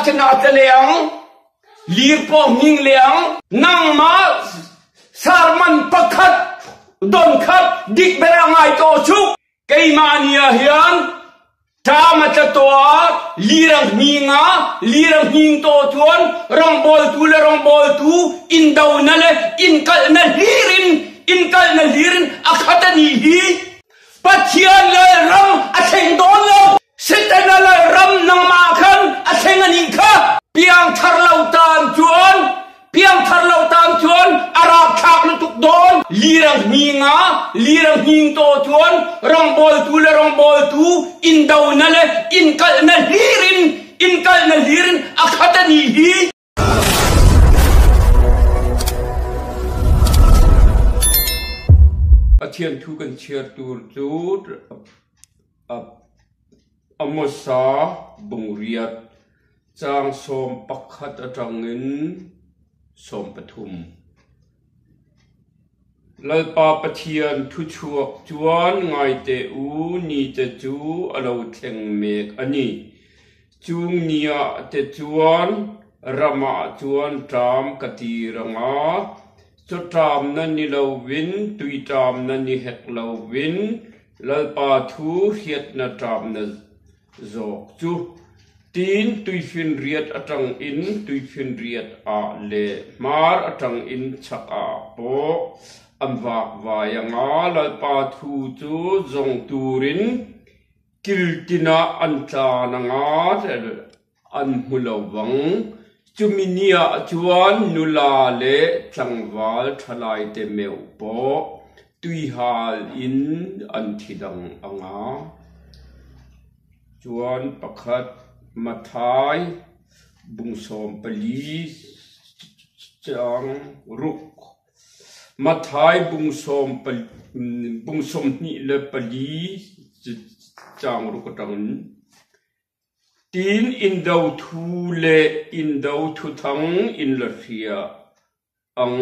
ชนะเลียงลีปอมิงเลียงนั่งมาสารมันประคัดดนคัดดิกเบรางไอโตชุกเกยมานียเฮียนตามาจะตัวลีรังหิงาลีรังหิงโตชวนรองบอลตูเลรองบอลตูอินดาวนั่นเลยอินกัลนั่นลีรินอินกัลนั่นลีรินอัคตนีฮีปัจเจียนเลยรำอาเชงโดนเลยเสด็จนั่นเลยรำนางมาขันอาเชงอันนี้ค่ะเพียงทาร์เลาตามชวนเพียงทาร์เลาตามชวนอาราบชักลุตุกโดนลีรังหิงาลีรังหิงโตชวนรองบอลตูเลรองบอลตูอินดาวนั่นเลยอินกัลนั่นลีรินอินกัลนั่นลีรินอัคตนีฮีอาเทียนทุกันเชียร์ตูร์จูดอมสาบุงเรียดจางสมปักขัดจังเงินสมปทุมลลปาปเทียนทุชวกจวนไงเตอูนีเตจูอลาวเทงเมกอันนี้จุงเนียเตจวนรมาจวนตามกตีรังอาจุดตามนันนี่เราวินตุยตามนันนี่เฮกเราวินลลปาทูเฮียดนาตามนัจอกจูตีนตุยฟินเรียดอจังอินตุยฟินเรียดอาเลมาร์อจังอินชักอาโปอันวากวายังอาลลปาทูจูจงตูรินกิลตินาอันจานังอาอันมุลวังจุมิเนียจวนนุลาเลจังวาลทลายเตเมวโปตุยฮาลอินอันทิดังอังอาจวนประคัดมาทายบุงสมปลีจังรุกมาทายบุงสมนี่เลปลีจังรุกตังตีนอินดาวทูเลอินดาวทูทังอินลาเฟียอัง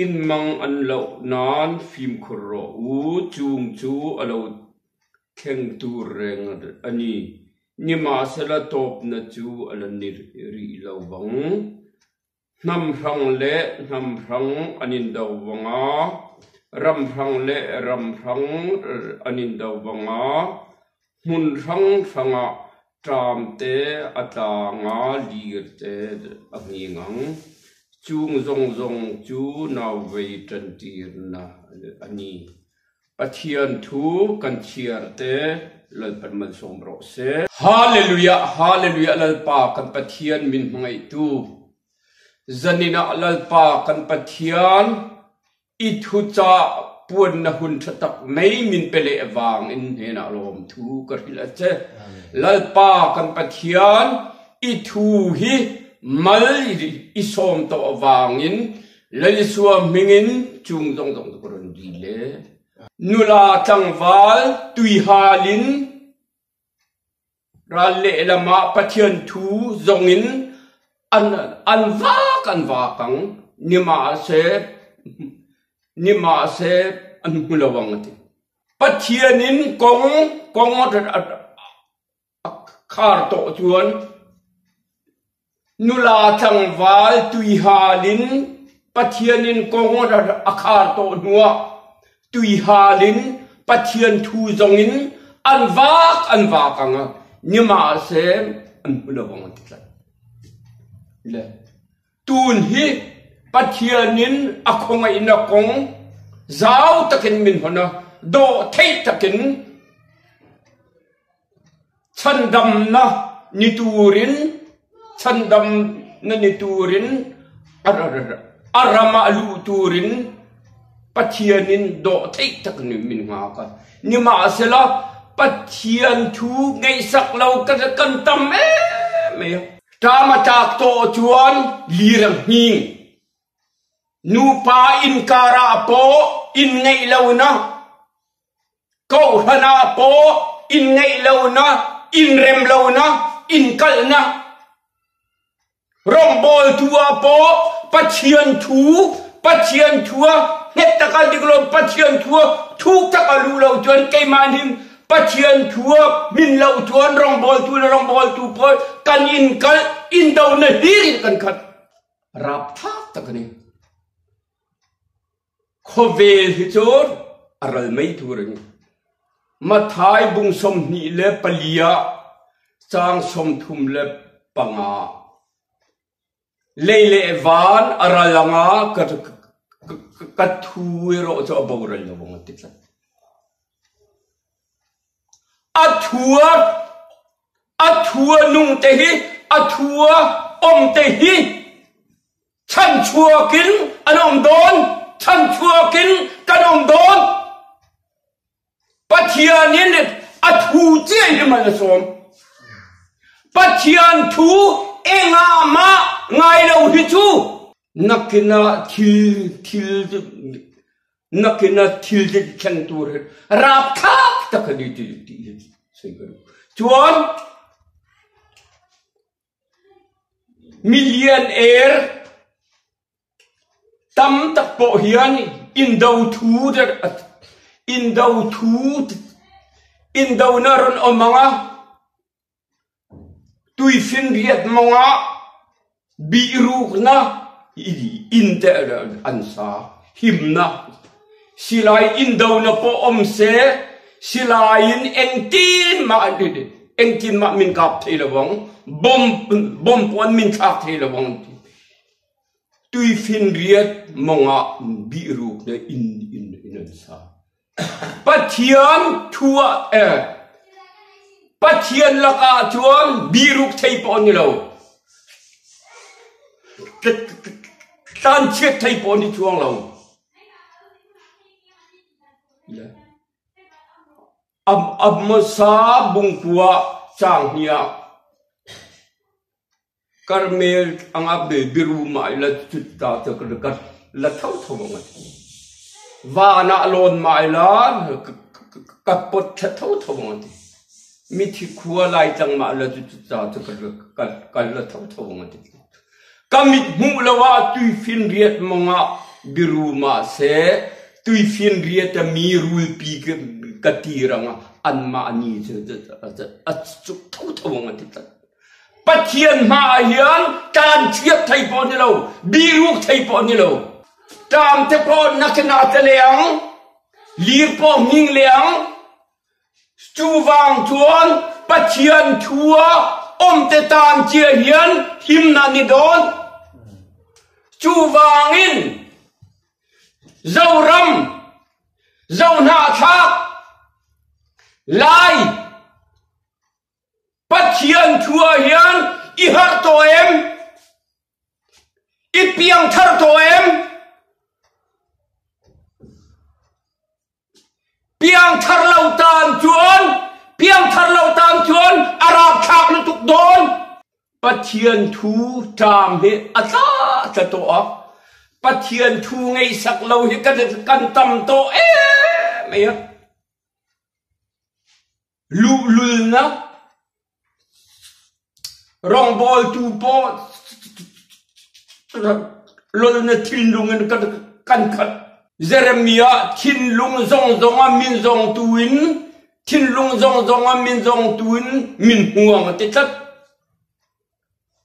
อินมังอันเลานานฟิมครอูจุงจูอเลาเข่งตูเรงอันนี้นิมาสละตบนัจูอลันนิรีลาวังนำรังเละนำรังอันินดาววังอารำรังเละรำรังอันินดาววังอามุนรังรังอาตามเตอตางาลีร์เตอังยิงังจูงจงจูนาเวตันตีรนาอันนี้ปัจเจียนทูกันเชียร์เตลลเป็นมันสมรสฮาเลลูยาฮาเลลูยาลลปากันปัจเจียนมินไงตูจันนินาลลปากันปัจเจียนอิทุจ่าปวนนหุนชะตักไม่มินเปเลวางอินเฮนาลมทูกริลเจลลปากันปัจเจียนอิทูฮีมัลอิสมตัววางอินลลิสวามิงินจุงตรงกรนดีเลนุลาจังวาลตุยฮาลินรัลเลลมาปะเทียนทูจงอินอันวากังนิมาเซอันมุลวังติปะเทียนินกงคาร์โตจวนนุลาจังวาลตุยฮาลินปะเทียนินกงคาร์โตนัวตุยฮาลินปะเทียนทูจงอินอันวากังนิมาเซอันมุลวังติละเลตูนฮีปะเทียนินอคงอินกงซาวตะกินมินหนะโดเทตะกินฉันดำนะนิตูรินฉันดำนะนิตูรินอารามาลูตูรินปัจเจียนินโดเทตะกินมินหากันนิมาเสละปัจเจียนทูไงสักเรากันตำไม่ตามาจากโตจวนลีรังหิงนูปาอินการาโปอินไงเลวนะเกาหนาโปอินไงเลวนะอินเรมเลวนะอินกัลนะรองบอลทัวโปปัจเจียนทัวเฮตตะกันดิกลมปัจเจียนทัวทุกตะกันลูเราจวนไกมานิม ปะเทียนทัวมินเหล่าชวนรองบอลตูปอยกันอินดาวน์ฮีริกันขัดรับทักตะกันนี่โคเวลฮิจอร์อะไรไม่ถูกเลยมาท้ายบุงสมนีเล็บปลียจางสมทุมเล็บปังอาเลเลวานอะไรลังอากัดทูโรจะเอาบวรเลยวังติดละอัทัวนุ่งเตหิอัทัวอมเตหิฉันชัวกินอันอมโดนฉันชัวกินกันอมโดนปัจเจียนนี่อัทูเจียนมันจะสมปัจเจียนทูเองามาไงเราฮิจูนักนาทิลนักนาทิลเข่งตัวรับทักตะกันดีสิ่งนั้นจวนมิลเลียนตั้มตะโปเฮียนอินดาวนารันอมังะตุยฟินเรียดมังะบีรูกนะอินเตอร์อันซาหิมนะสิลายอินดาวนาโปอมเซสิลายเอ็งตีนมามินกับเทลวังบอมปวนมินกับเทลวังตุยฟินเรียดมังะบีรูกนะอินอันซาปัจเจียนทัวปัจเจียนละกาจวนบีรุกไทยปอนนี่เราตันเชียไทยปอนนี่จวงเราอับมาซาบุงกัวจางเฮียคาร์เมลอังอับเดบิรูมาอิละจุดตาตะกระกัดละเท่าบังวานาลอนมาอิละกับปดเท่าบังมิถิขัวไล่จังมาละจุดตาตะกระกัดละเท่าบังกามิดมูละว่าตุยฟินเรียดมังะบิรูมาเสตุยฟินเรียดมีรูลปีกตีรังอันมาอันนี้จะจุดเท่าบังติดปัจเจียนมาเฮียนการเชียบไทยปอนนี่เราบีรูกไทยปอนนี่เราตามเทปอนนักนาเตเลียงลีปอมิงเลียงจูวางชวนปัจเจียนทัวอมเตตานเจียเฮียนหิมนานิดอนจูวางอินเจ้ารำเจ้าหน้าทักไลปัจเจียนทัวเฮียนอีฮัตโตเอ็มอีเปียงทัร์โตเอ็มเปียงทัร์เลาตานจวนเปียงทัร์เลาตานจวนอาราบชักลุตุกโดนปัจเจียนทูจามเฮอัตจะโตอปัจเจียนทูไงสักเราเฮกันตำโตไม่ฮะลุนะรองบอลตูปอลนทินลุงกันขัดเจเรมียาทินลุงซองมินซองตุวินทินลุงซองมินซองตุวินมินหัวมันติด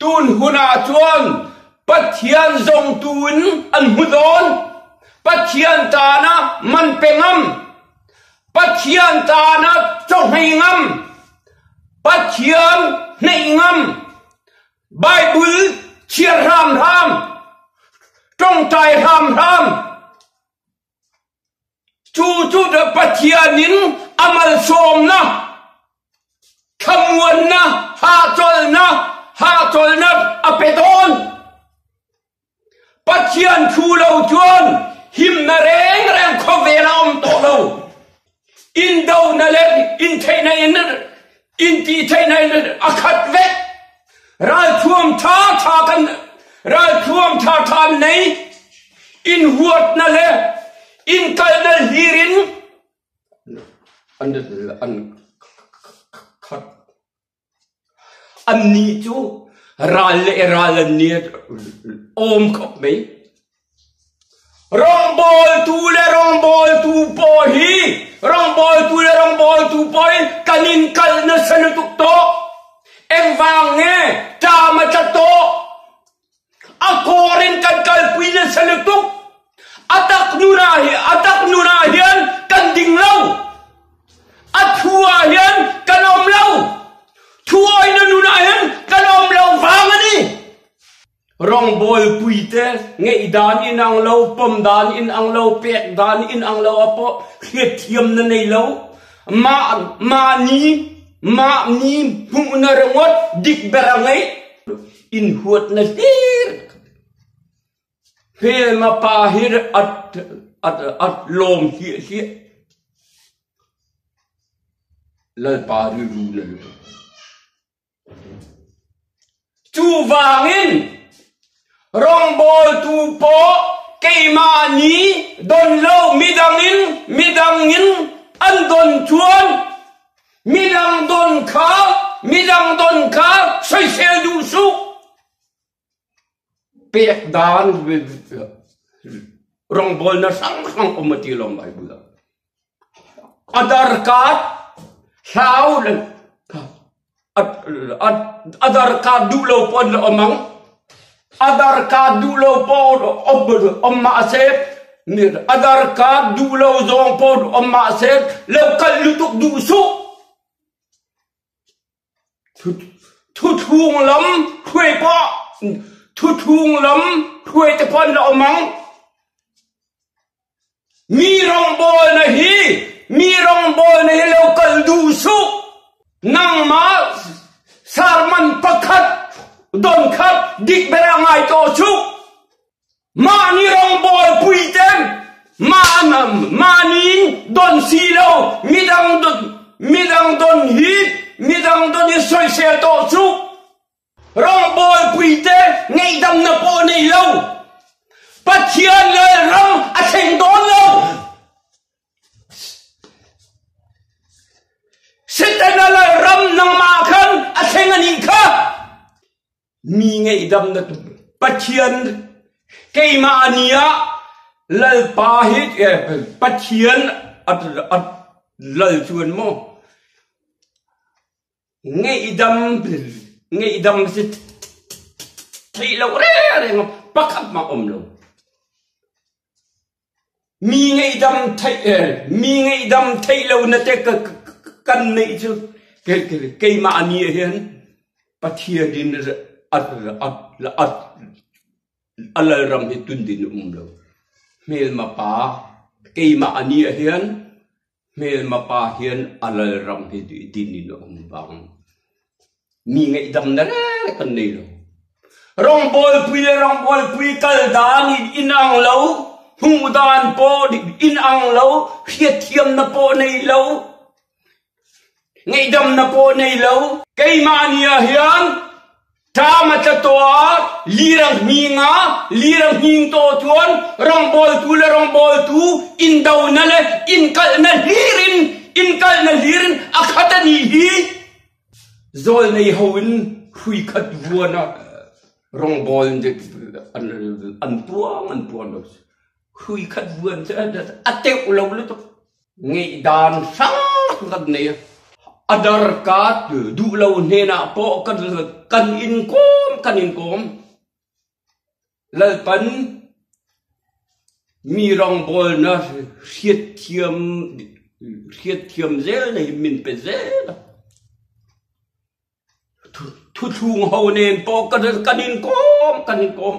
ตุนหุนาจวนปัจเจียนซองตุวินอันหุดอนปัจเจียนตานะมันเป็นงำปัจเจียนตานะจงให้งำปัจเจียนในงำไบเบิลเชียร์รามจงใจรามจูเดปัจเจียนินอามัลโสมนะขมวนนะฮาจอลนะอเปตอนปัจเจียนทูเราจวนหิมนาแรงขเวลาโตเราอินดาวนาเลอินเทนอินตีเทนอาคัดเวเราท่วมท่ากันเราท่วมท่าในอินหัวนั่นแหละอินกัลเดลีรินอันนี้จูราลเนียอมขบไหม rong bol tu le rong bol tu po hi rong bol tu le rong bol tu po hi kanin kal na sanutuk to eng vang nge ta ma cha to akorin kan kal pui na sanutuk atak nuna hian kan ding lau athua hian kan om lau thuai na nuna hian kan om lau vang ani rong bol pui te nge dan in ang lau pom dan in ang lau pek dan in ang lau apo khiet thiam na nei lau ma ni hung na rangot dik berangai in huat na hir Phê mà pa hir at lom hi lal pa ru na chu wangin rong bol tu po kei ma ni don lo midangin an don chuan midang don kha sai sel du su pek dan rong bol na sang umati lom ai bula adar card sao lên adar card du lo pon omang adar card du lo pon om ma se adar card du lo zong pon om ma se lo kal lutuk du su thu thung lam khuê po thu thung lam khuê te pon lo omang mi rong bol na hi lo kal du su nang ma sarman pakhat don khat dik berangai to su ma ni rong bol pui tem ma ni don si lo midang don hi soi se to su rong bol pui te ngei dam na po nei lo Pathian le ram a theng don lo Sitana le ram nang ma khan a theng ani kha mi ngei dam na Pathian kei ma ania lal pa hi Pathian at lal chuan mo ngei dam sit thei lo re pakhat ma om lo mi ngei dam thei lo na te kan nei chu ke ma ani hian Pathian din at alal ram hi tun din lo mel ma pa ke ma ani hian mel ma pa hian alal ram hi din ni lo bang mi ngei dam na kan nei lo rong bol pui kal dan in ang lo hung dan po in ang lo khiet thiam na po nei lo ngei dam na po nei lo kei ma nia hian ta ma cha to lirang hing to chuan rong bol tu in dau na le in kal na lirin akhatani hi zol nei hoin hui khat vuana rong bol de an puang lo hui khat vuan ateu lo to ngei dan sang kan nei adar kat du lo ne na po kan in kom lal pan mi rong bol na khiet thiam zel nei min pe zel thu thung ho nen po kan in kom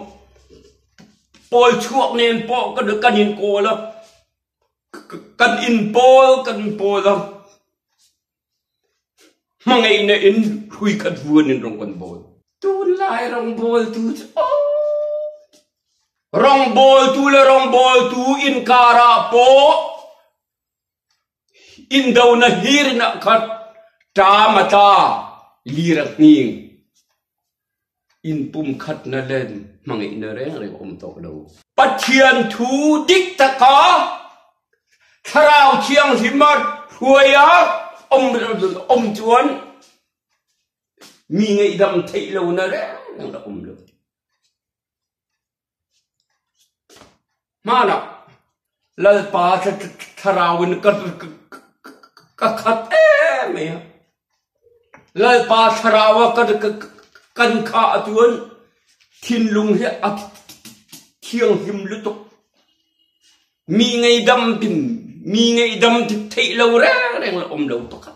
pol chuak nen po kan in ko la kan in pol la mangai na in hui khat vuan in rong kan bol tu lai rong bol tu rong bol tu in kara po in dau na hir na khat ta mata lirak ning in pum khat na len mangai na re om to lo Pathian thu dik ta ka tharau chiang himat huaya om chuan mi ngei dam thei lo na re nang da om lo mana lalpa tharawin ka khat me lalpa tharawa kan kha tuan thin lung he at thiang him lutuk mi ngai dam thei lo reng la lo to kha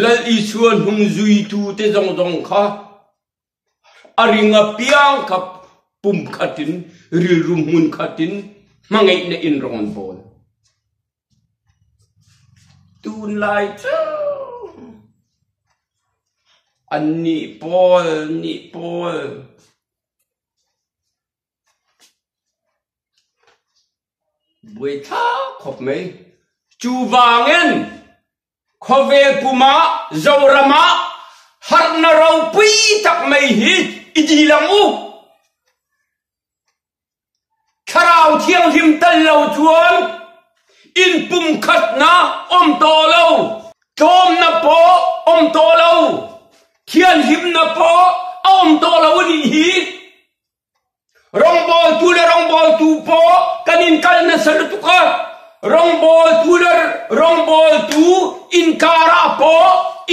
lal i chuan hung zui tu te jong kha aringa piang ka pum khatin ril rum mun khatin mangai na in ron bol tun lai chu ni pol buổi tha khop mấy chu vangin khove puma zawrama har na rau pui tak mai hi idilamu kharau thiang him tal lo chuan in pum khat na om to lo tom na po om to lo thian him na po om to lo ni hi rong bol tu po kanin kal na salutu ka rong bol tu in kara po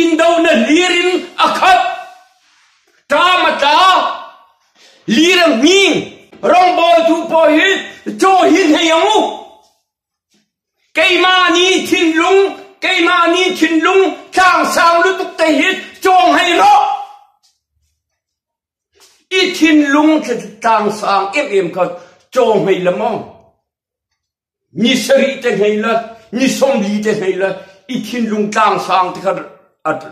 in daw na lirin akhat tamata lirang ning rong bol tu po hi cho hin hayamu kaimani thin lung chang sang lutuk te hi chong hay ro i thin lung chang sang em ka chong hay lamong ni sari te hay la ni som li te hay la i thin lung chang sang te ka at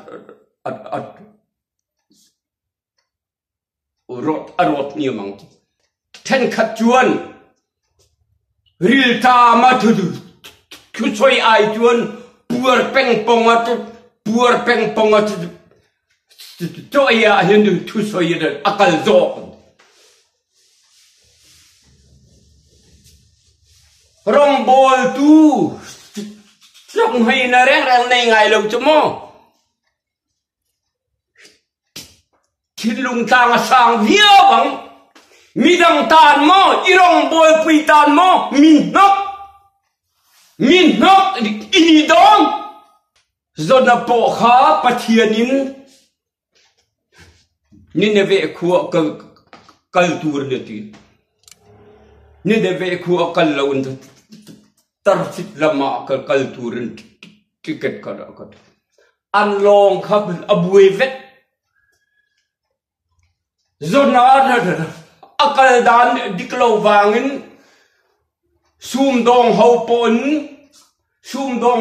rot ni mang ten khat chuan ril ta ma thu khu choi ai chuan puar peng pong at cho ya hin thu soi da akal zo rong bol tu trong hay na reng nei ngai lo chmo thin lung tang sang vía bang mi dang tan mo i rong bol pui tan mo min nok ini dong zona po kha pathianin ni ne ve khu culture ne ti ni de ve khu kal laun tar sit lama culture ticket ka an long khap abui vet zona akal dan diklo wangin sum dong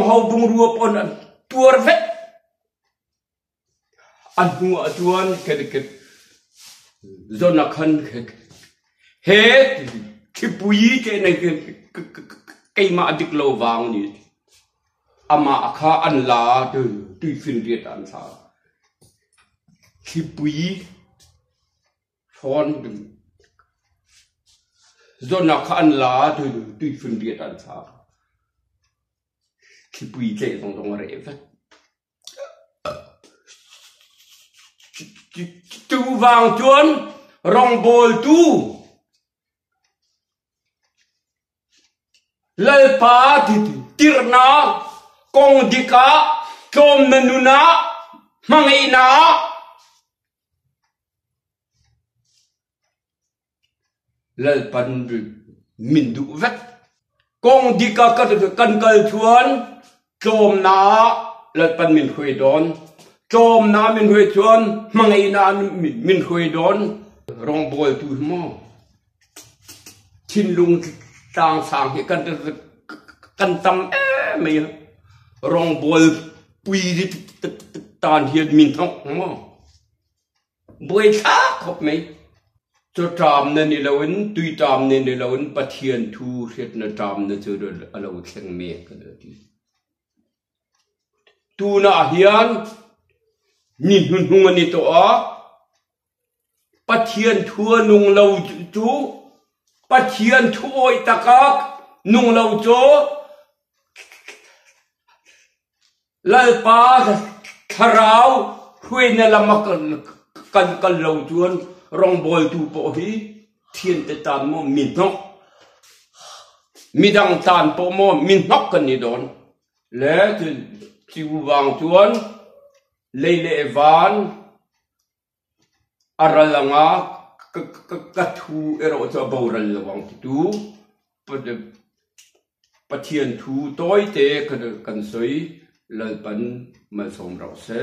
ho bung ruo pon tuar vet an hua tuan ke zona khan he khipui ke nei ke ma diklo wang ni ama akha an la tu fin riat an sa khipui phon zona khan la tu fin riat an sa khipui ke dong re vet tu vang chuan rong bol tu lalpa tirna kong dika kom nanuna mangaina lalpan mindu vet kong dika kan kal chuan kom na lalpan min khui don chom na min hui chuan mangai na min hui don rong bol tu mo thin lung tang sang hi kan tam me rong bol pui tan hian min thong mo boi tha khop me cho tam na ni lawin tui tam ne ni lawin pathian thu riat na tam na chu alo thleng me ka ti tu na hian nhìn hung anh to á bắt thiên thua nung lâu chú bắt thiên thua ta các nung lâu chó lại pa kharao khuê na làm cần lâu chuan rong bol tu bộ hi thiên te tan mo min thong mi dang tan po mo min nok kan ni don le chu wang chuan leile evan aralanga ka thu ero cho boral lawang tu pathian thu toy te kan soi lalpan mal som rau se